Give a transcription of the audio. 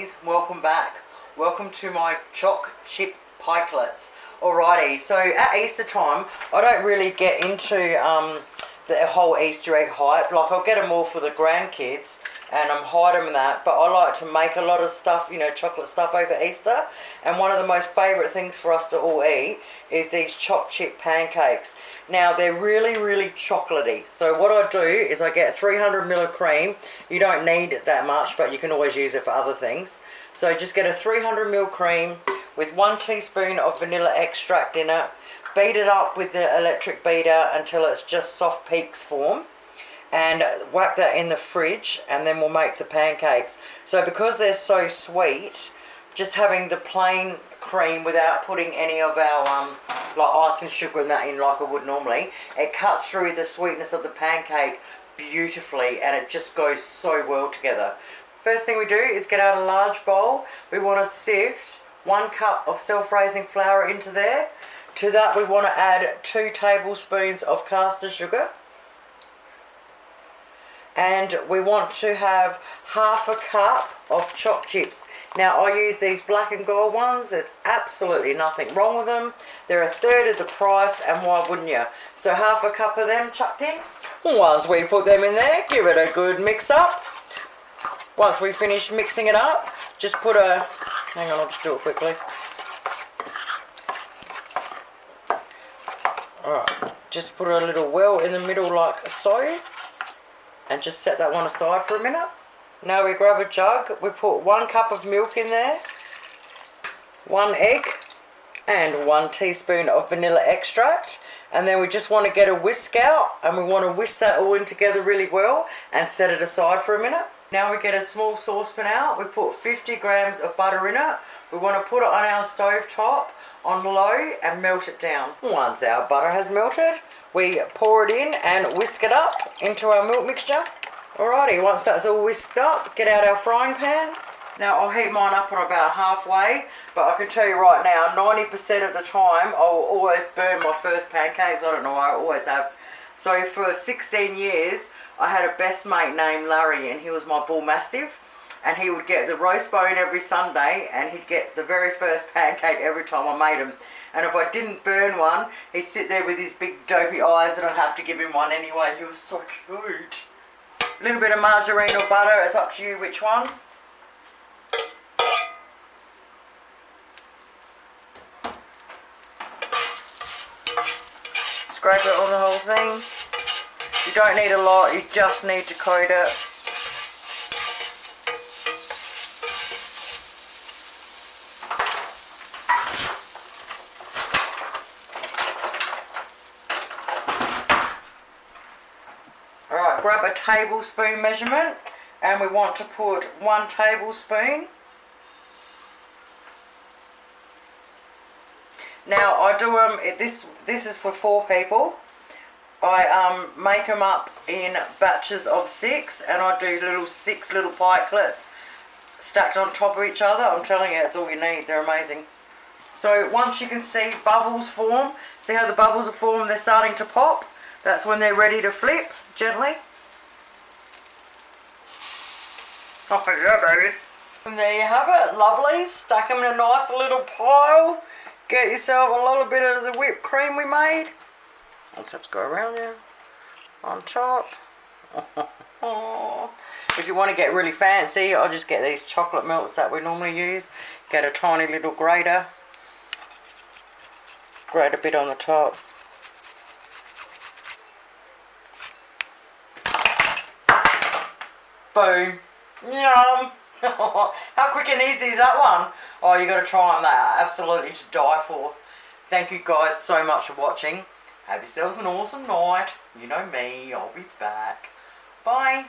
ladies, welcome back. Welcome to my Choc Chip Pikelets. Alrighty, so at Easter time, I don't really get into the whole Easter egg hype. Like, I'll get them all for the grandkids and I'm hiding that, but I like to make a lot of stuff, you know, chocolate stuff over Easter. And one of the most favourite things for us to all eat is these choc chip pancakes. Now, they're really, really chocolatey. So what I do is I get 300ml of cream. You don't need that much, but you can always use it for other things. So just get a 300ml cream with 1 teaspoon of vanilla extract in it. Beat it up with the electric beater until it's just soft peaks form. And whack that in the fridge, and then we'll make the pancakes. So because they're so sweet, just having the plain cream without putting any of our like ice and sugar and that in like I would normally, it cuts through the sweetness of the pancake beautifully, and it just goes so well together. First thing we do is get out a large bowl. We want to sift 1 cup of self-raising flour into there. To that we want to add 2 tablespoons of caster sugar. And we want to have 1/2 cup of choc chips. Now, I use these black and gold ones. There's absolutely nothing wrong with them. They're 1/3 of the price, and why wouldn't you? So 1/2 cup of them chucked in. Once we put them in there, give it a good mix up. Once we finish mixing it up, just put a... Hang on, I'll just do it quickly. Alright, just put a little well in the middle like so. And just set that one aside for a minute. Now we grab a jug, we put 1 cup of milk in there, 1 egg, and 1 teaspoon of vanilla extract. And then we just want to get a whisk out, and we want to whisk that all in together really well and set it aside for a minute. Now we get a small saucepan out, we put 50 grams of butter in it. We want to put it on our stove top on low and melt it down. Once our butter has melted, we pour it in and whisk it up into our milk mixture. Alrighty, once that's all whisked up, get out our frying pan. Now I'll heat mine up on about halfway, but I can tell you right now, 90% of the time I will always burn my first pancakes. I don't know why, I always have. So for 16 years, I had a best mate named Larry, and he was my bull mastiff. And he would get the roast bone every Sunday, and he'd get the very first pancake every time I made him. And if I didn't burn one, he'd sit there with his big dopey eyes, and I'd have to give him one anyway. He was so cute. A little bit of margarine or butter, it's up to you which one. Scrape it on the whole thing. You don't need a lot, you just need to coat it. Alright, grab a tablespoon measurement, and we want to put 1 tablespoon. Now I do this is for 4 people. I make them up in batches of 6, and I do 6 little pikelets stacked on top of each other. I'm telling you, that's all you need. They're amazing. So once you can see bubbles form, see how the bubbles are formed, they're starting to pop. That's when they're ready to flip, gently. Oh yeah, baby. And there you have it, lovely. Stack them in a nice little pile. Get yourself a little bit of the whipped cream we made. I'll just have to go around there. On top. If you want to get really fancy, I'll just get these chocolate melts that we normally use. Get a tiny little grater. Grate a bit on the top. Boom. Yum. How quick and easy is that one? Oh, you got to try them. They're absolutely to die for. Thank you guys so much for watching. Have yourselves an awesome night. You know me, I'll be back. Bye.